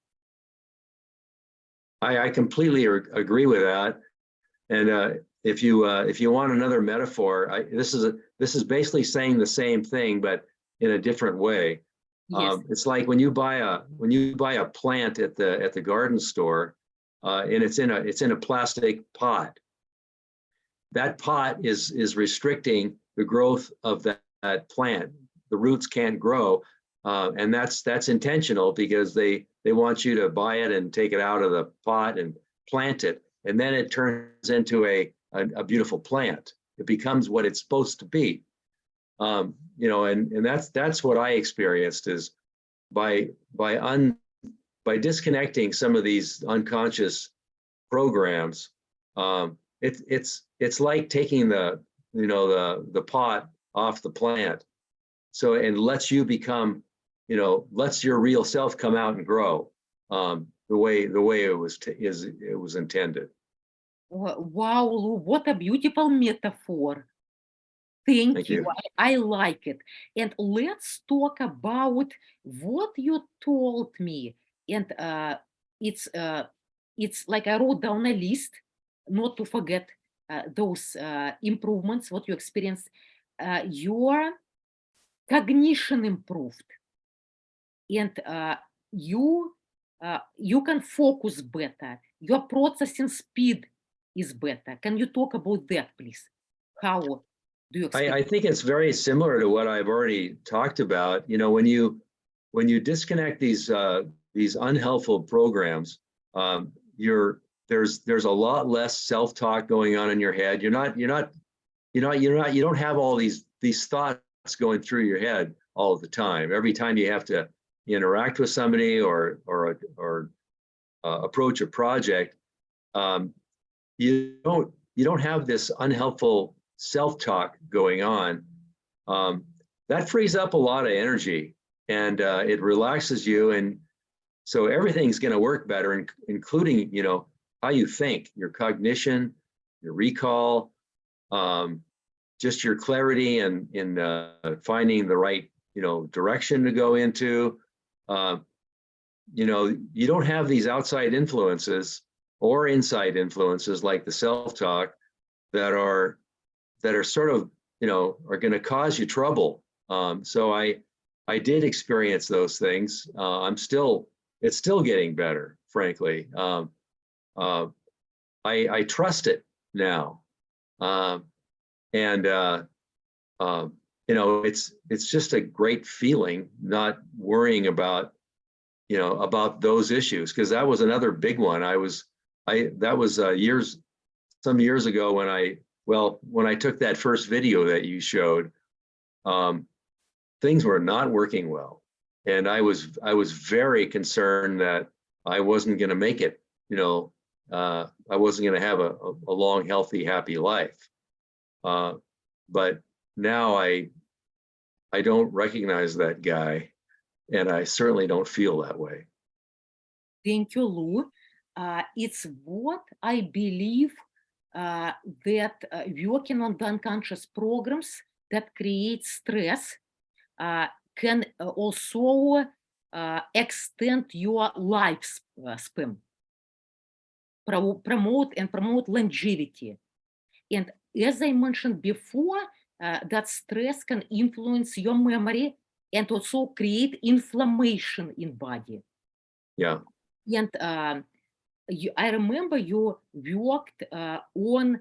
[SPEAKER 2] I completely agree with that. And if you want another metaphor, this is basically saying the same thing, but in a different way.
[SPEAKER 1] Yes.
[SPEAKER 2] It's like when you buy a plant at the garden store, and it's in a plastic pot. That pot is restricting the growth of that plant. The roots can't grow, and that's intentional, because they want you to buy it and take it out of the pot and plant it, and then it turns into a beautiful plant. It becomes what it's supposed to be. And that's what I experienced, is by disconnecting some of these unconscious programs. It's like taking the pot off the plant, so and lets you become, lets your real self come out and grow the way it was intended.
[SPEAKER 1] Wow, Lou, what a beautiful metaphor. Thank
[SPEAKER 2] Thank
[SPEAKER 1] you.
[SPEAKER 2] you.
[SPEAKER 1] I like it. And let's talk about what you told me. And it's uh, it's like I wrote down a list, not to forget those improvements, what you experienced. Your cognition improved, and you can focus better. Your processing speed is better. Can you talk about that, please? How do you experience?
[SPEAKER 2] I think it's very similar to what I've already talked about. You know, when you disconnect these unhelpful programs, there's a lot less self-talk going on in your head. You don't have all these thoughts going through your head all the time. Every time you have to interact with somebody or approach a project, you don't have this unhelpful self-talk going on. That frees up a lot of energy, and it relaxes you, and so everything's going to work better, including how you think, your cognition, your recall, just your clarity and in finding the right direction to go into. You don't have these outside influences or inside influences like the self-talk that are sort of are going to cause you trouble. So I did experience those things. It's still getting better, frankly. I trust it now, and it's just a great feeling not worrying about about those issues, because that was another big one. That was some years ago when I took that first video that you showed. Things were not working well, and I was very concerned that I wasn't going to make it. I wasn't going to have a long, healthy, happy life. But now I don't recognize that guy, and I certainly don't feel that way.
[SPEAKER 1] Thank you, Lou. It's what I believe that working on the unconscious programs that create stress can also extend your lifespan, promote longevity. And as I mentioned before, that stress can influence your memory and also create inflammation in body.
[SPEAKER 2] Yeah.
[SPEAKER 1] And I remember you worked on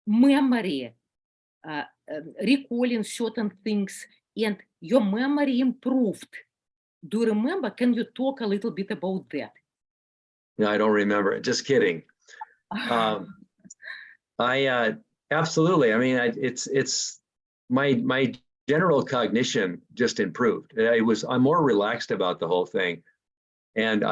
[SPEAKER 1] memory, recalling certain things, and your memory improved. Do you remember? Can you talk a little bit about that?
[SPEAKER 2] No, I don't remember it. Just kidding. I absolutely. I mean, it's my general cognition just improved. I'm more relaxed about the whole thing, and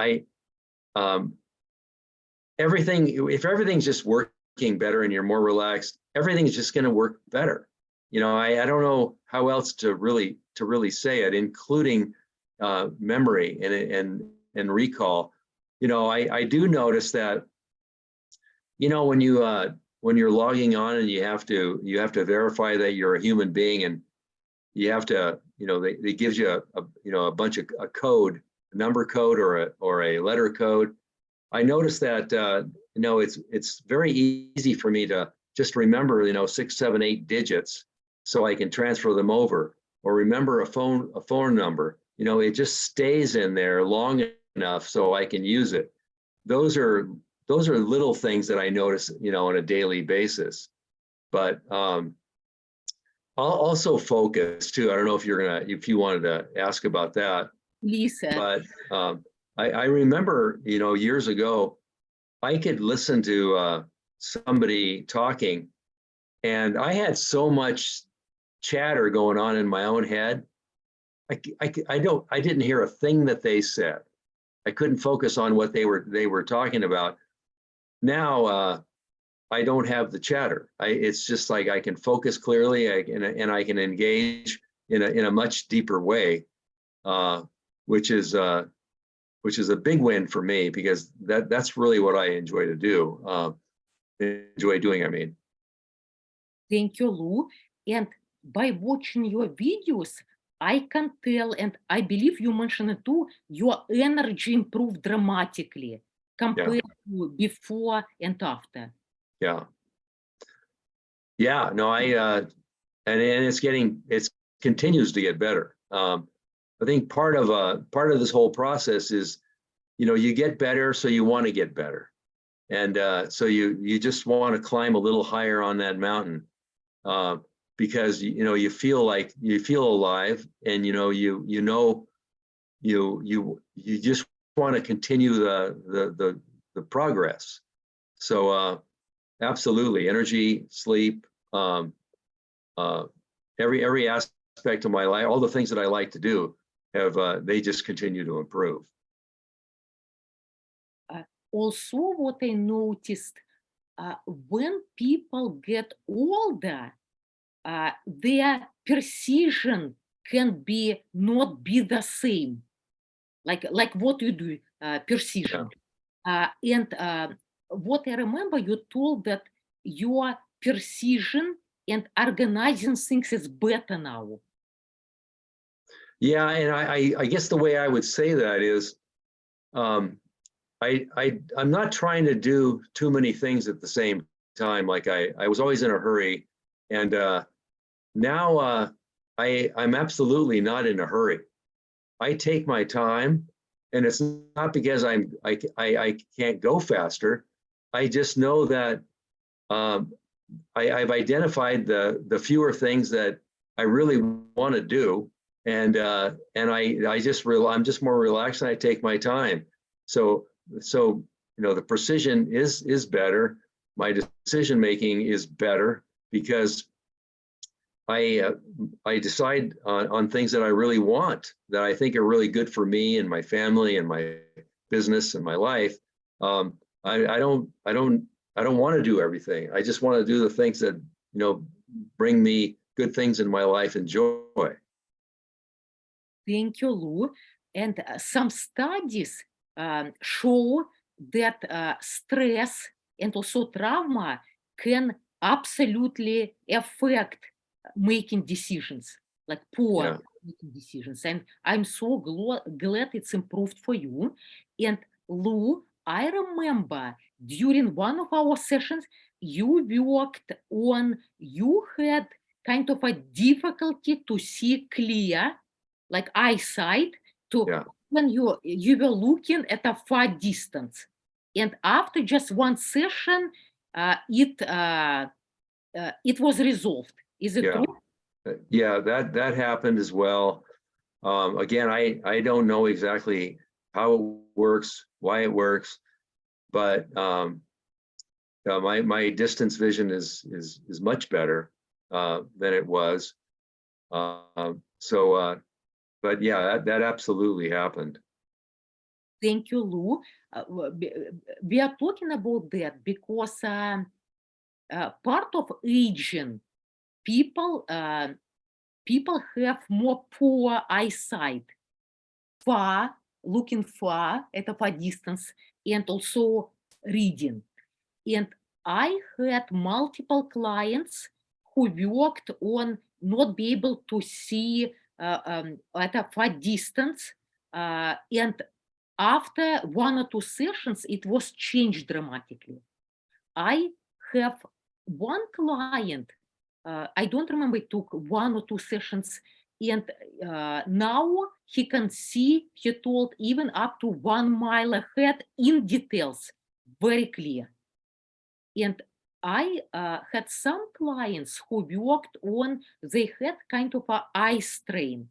[SPEAKER 2] if everything's just working better and you're more relaxed, everything's just going to work better. I don't know how else to really say it, including memory and recall. I do notice that when you're logging on and you have to verify that you're a human being, and you have to they gives you a bunch of a code, a number code or a letter code. I noticed that it's very easy for me to just remember 6, 7, 8 digits so I can transfer them over, or remember a phone number. It just stays in there long enough so I can use it. Those are little things that I notice on a daily basis. But I'll also focus too. I don't know if you wanted to ask about that.
[SPEAKER 1] Lisa.
[SPEAKER 2] But I remember, years ago, I could listen to somebody talking, and I had so much chatter going on in my own head. I didn't hear a thing that they said. I couldn't focus on what they were talking about. Now I don't have the chatter. It's just like I can focus clearly, and I can engage in a much deeper way, which is a big win for me, because that's really what I enjoy to do. Enjoy doing, I mean.
[SPEAKER 1] Thank you, Lou. And by watching your videos, I can tell, and I believe you mentioned it too, your energy improved dramatically
[SPEAKER 2] Yeah,
[SPEAKER 1] compared to before and after.
[SPEAKER 2] yeah, yeah. No, and it's continues to get better. I think part of this whole process is, you get better, so you want to get better, and so you just want to climb a little higher on that mountain, uh, because you feel alive, and you just want to continue the progress. So absolutely, energy, sleep, uh, every aspect of my life, all the things that I like to do they just continue to improve.
[SPEAKER 1] Also, what I noticed, when people get older, their precision can be not be the same, like what you do,
[SPEAKER 2] Yeah,
[SPEAKER 1] precision. And what I remember, you told that your precision and organizing things is better now.
[SPEAKER 2] yeah, and I guess the way I would say that is, um, I'm not trying to do too many things at the same time. Like I was always in a hurry, and now I'm absolutely not in a hurry. I take my time, and it's not because I can't go faster. I just know that um, I've identified the fewer things that I really want to do, and I'm just more relaxed, and I take my time. So the precision is better. My decision making is better because I I decide on things that I really want, that I think are really good for me and my family and my business and my life. I don't want to do everything. I just want to do the things that bring me good things in my life and joy.
[SPEAKER 1] Thank you, Lou. And some studies show that stress and also trauma can absolutely affect making decisions, like poor
[SPEAKER 2] Yeah,
[SPEAKER 1] making decisions. And I'm so glad it's improved for you. And Lou, I remember during one of our sessions, you worked on, you had kind of a difficulty to see clear, like eyesight, to
[SPEAKER 2] yeah,
[SPEAKER 1] when you were looking at a far distance, and after just one session, it was resolved. Is it
[SPEAKER 2] yeah,
[SPEAKER 1] true?
[SPEAKER 2] yeah. That happened as well. Again, I don't know exactly how it works, why it works, but my distance vision is much better than it was. So, but yeah, that absolutely happened.
[SPEAKER 1] Thank you, Lou. We are talking about that because part of aging, people people have more poor eyesight, far, looking far at a far distance, and also reading. And I had multiple clients who worked on not be able to see at a far distance. And after one or two sessions, it was changed dramatically. I have one client, I don't remember, it took one or two sessions, and now he can see, he told, even up to 1 mile ahead in details, very clear. And I had some clients who worked on, they had kind of a eye strain,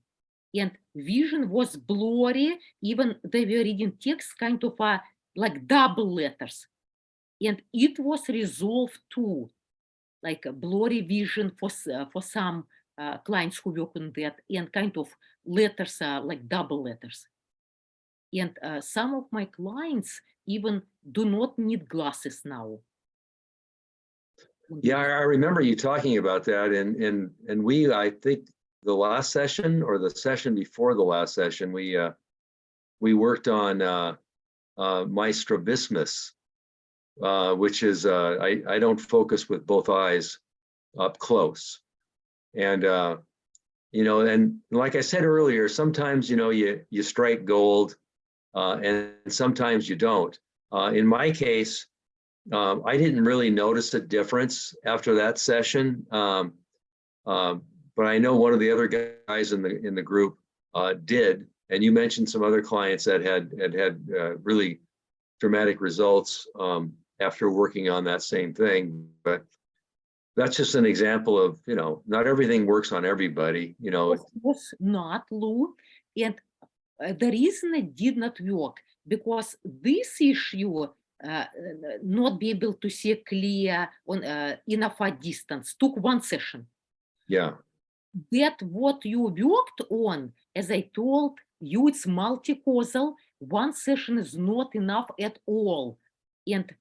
[SPEAKER 1] and vision was blurry, even they were reading text kind of a, like double letters. And it was resolved too, like a blurry vision for some clients who work on that, and kind of letters are like double letters. And some of my clients even do not need glasses now.
[SPEAKER 2] Yeah, I remember you talking about that, and I think the last session or the session before the last session, we worked on my strabismus, which is I don't focus with both eyes up close, And, and like I said earlier, sometimes, you strike gold, and sometimes you don't. In my case, I didn't really notice a difference after that session. But I know one of the other guys in the group did, and you mentioned some other clients that had really dramatic results after working on that same thing. But that's just an example of, not everything works on everybody,
[SPEAKER 1] Of course not, Lou. And the reason it did not work, because this issue, not be able to see clear on enough a distance, took one session.
[SPEAKER 2] Yeah.
[SPEAKER 1] That what you worked on, as I told you, it's multi-causal. One session is not enough at all. And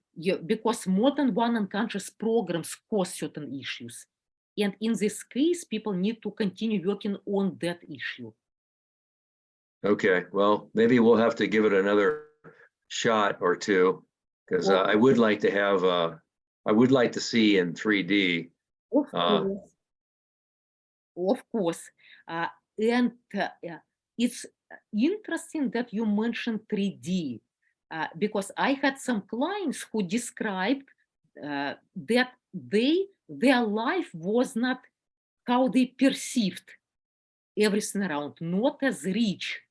[SPEAKER 1] because more than one unconscious programs cause certain issues. And in this case, people need to continue working on that issue.
[SPEAKER 2] Okay, well, maybe we'll have to give it another shot or two, because I would like to have, I would like to see in 3D.
[SPEAKER 1] Of course. Of course. And it's interesting that you mentioned 3D, because I had some clients who described that their life was not how they perceived everything around, not as rich,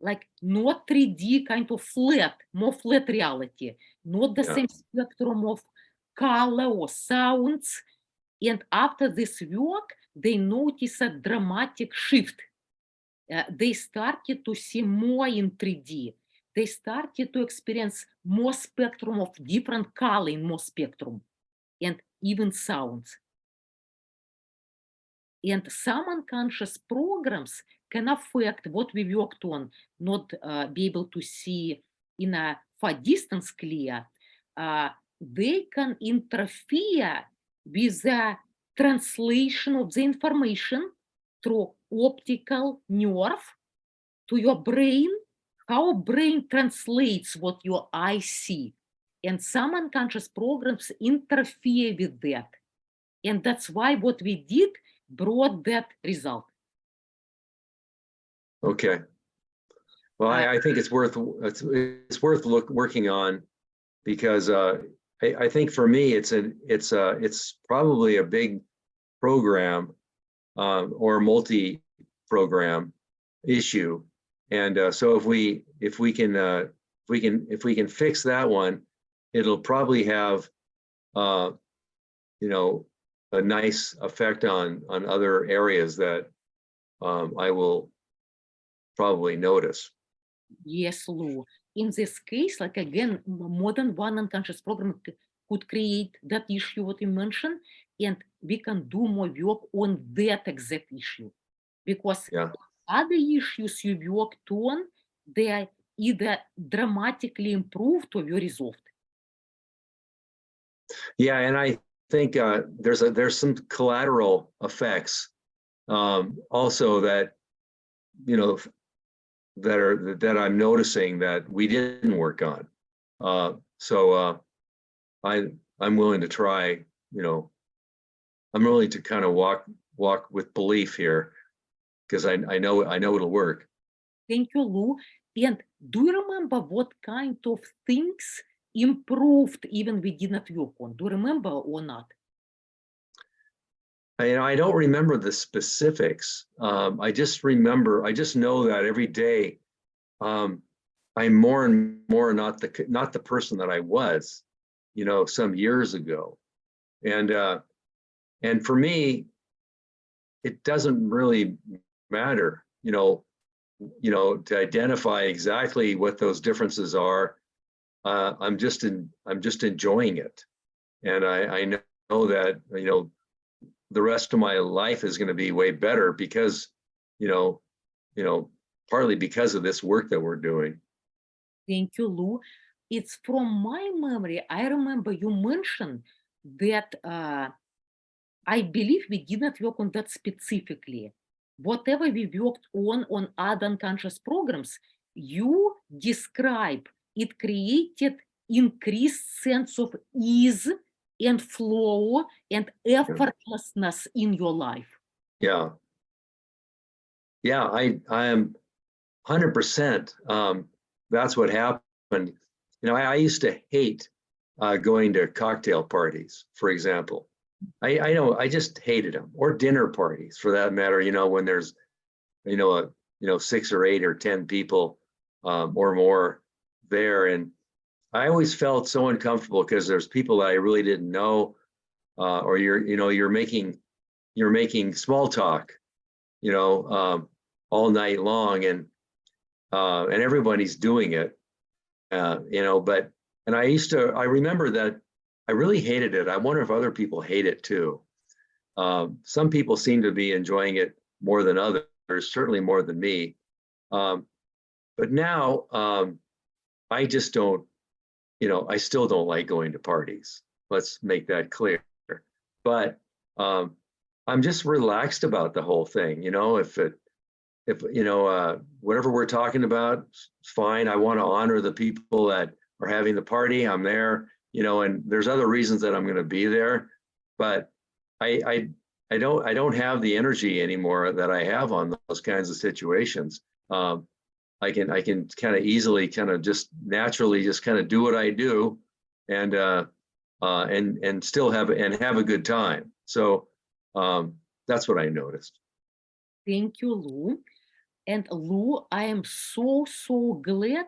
[SPEAKER 1] like not 3D, kind of flat, more flat reality, not the same spectrum of color or sounds. And after this work, they notice a dramatic shift. They started to see more in 3D. They started to experience more spectrum of different color in more spectrum, and even sounds. And some unconscious programs can affect what we worked on, not be able to see in a far distance clear. They can interfere with the translation of the information through optical nerve to your brain, how brain translates what your eyes see. And some unconscious programs interfere with that. And that's why what we did brought that result.
[SPEAKER 2] Okay. Well, I think it's worth working on, because I think for me it's probably a big program or multi-program issue, and so if we can fix that one, it'll probably have a nice effect on other areas that I will probably notice.
[SPEAKER 1] Yes, Lou. In this case, like again, more than one unconscious program could create that issue what you mentioned, and we can do more work on that exact issue. Because other issues you worked on, they are either dramatically improved or were resolved.
[SPEAKER 2] Yeah, and I think there's some collateral effects also that that I'm noticing that we didn't work on. So I'm willing to try. I'm willing to kind of walk with belief here, because I know it'll work.
[SPEAKER 1] Thank you, Lou. And do you remember what kind of things improved even we did not work on? Do you remember or not?
[SPEAKER 2] I don't remember the specifics. I just know that every day I'm more and more not the person that I was, some years ago. And for me, it doesn't really matter, to identify exactly what those differences are. I'm just enjoying it, and I know that the rest of my life is going to be way better because partly because of this work that we're doing.
[SPEAKER 1] Thank you, Lou. It's from my memory. I remember you mentioned that I believe we did not work on that specifically. Whatever we worked on other unconscious programs, you describe it created increased sense of ease and flow and effortlessness in your life.
[SPEAKER 2] Yeah. Yeah, I am 100%. That's what happened. I used to hate going to cocktail parties, for example. I know I just hated them, or dinner parties for that matter. When there's 6 or 8 or 10 people or more there, and I always felt so uncomfortable because there's people that I really didn't know, or you're making small talk, all night long, and everybody's doing it, but I remember that I really hated it. I wonder if other people hate it too. Some people seem to be enjoying it more than others, certainly more than me. But now I just don't, I still don't like going to parties. Let's make that clear. But I'm just relaxed about the whole thing. If whatever we're talking about, it's fine. I want to honor the people that are having the party. I'm there, and there's other reasons that I'm going to be there, but I don't have the energy anymore that I have on those kinds of situations. I can kind of easily kind of just naturally just kind of do what I do, and still have a good time. So that's what I noticed.
[SPEAKER 1] Thank you, Lou. And Lou, I am so, so glad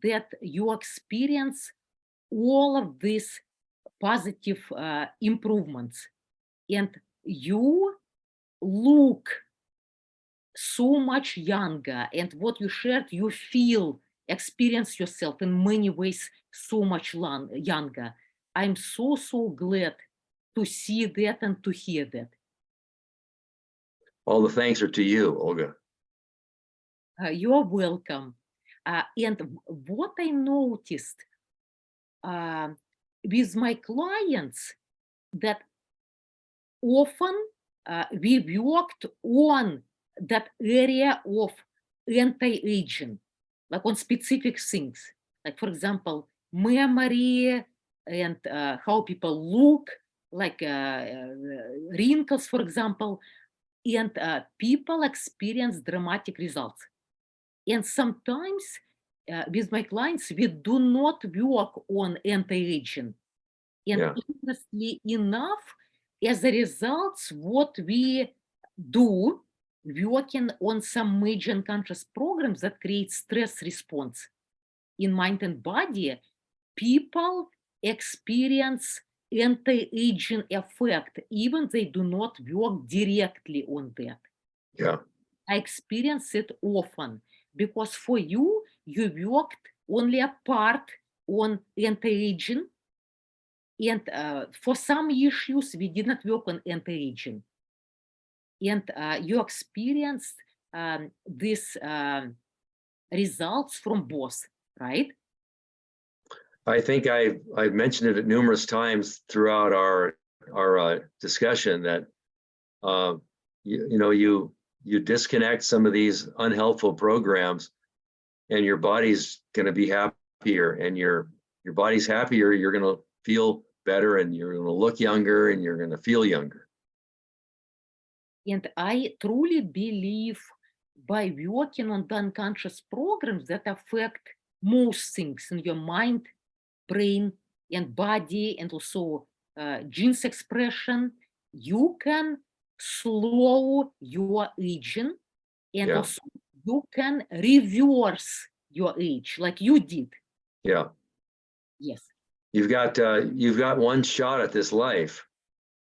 [SPEAKER 1] that you experience all of these positive improvements. And you look so much younger. And what you shared, you experience yourself in many ways so much younger. I'm so, so glad to see that and to hear that.
[SPEAKER 2] All the thanks are to you, Olga.
[SPEAKER 1] You're welcome. And what I noticed with my clients, that often we worked on that area of anti-aging, like on specific things, like for example, memory and how people look, like wrinkles, for example, and people experience dramatic results. And sometimes with my clients, we do not work on anti-aging. And
[SPEAKER 2] Yeah.
[SPEAKER 1] interestingly enough, as a result, what we do, working on some major unconscious programs that create stress response in mind and body, people experience anti-aging effect, even they do not work directly on that.
[SPEAKER 2] Yeah.
[SPEAKER 1] I experience it often because for you, you worked only a part on anti-aging, and for some issues, we did not work on anti-aging. And you experienced these results from both, right?
[SPEAKER 2] I think I've mentioned it numerous times throughout our discussion that you disconnect some of these unhelpful programs, and your body's going to be happier, and your body's happier. You're going to feel better, and you're going to look younger, and you're going to feel younger.
[SPEAKER 1] And I truly believe by working on the unconscious programs that affect most things in your mind, brain, and body, and also genes expression, you can slow your aging, and
[SPEAKER 2] Yeah.
[SPEAKER 1] also you can reverse your age like you did.
[SPEAKER 2] Yeah.
[SPEAKER 1] Yes.
[SPEAKER 2] You've got one shot at this life.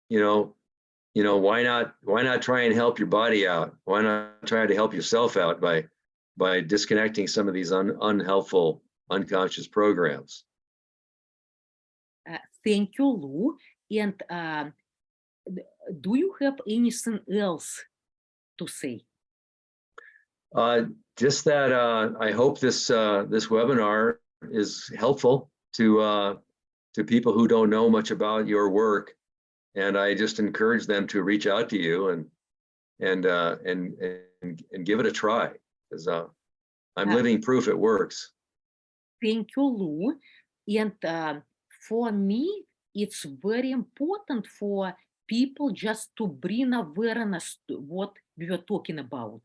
[SPEAKER 2] Why not try and help your body out? Why not try to help yourself out by disconnecting some of these unhelpful unconscious programs?
[SPEAKER 1] Thank you, Lou. And do you have anything else to say?
[SPEAKER 2] Just that I hope this webinar is helpful to people who don't know much about your work, and I just encourage them to reach out to you and give it a try, because I'm living proof it works.
[SPEAKER 1] Thank you, Lou. And for me, it's very important for people just to bring awareness to what we were talking about.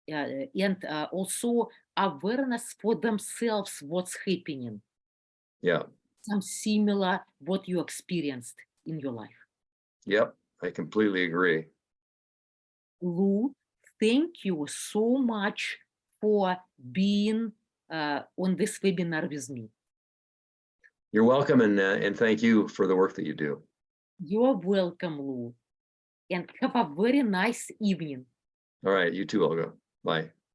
[SPEAKER 1] And also awareness for themselves, what's happening,
[SPEAKER 2] Yeah.
[SPEAKER 1] some similar what you experienced in your life.
[SPEAKER 2] Yep. I completely agree.
[SPEAKER 1] Lou, thank you so much for being on this webinar with me.
[SPEAKER 2] You're welcome, and thank you for the work that you do.
[SPEAKER 1] You're welcome, Lou, and have a very nice evening.
[SPEAKER 2] All right. You too, Olga. Bye.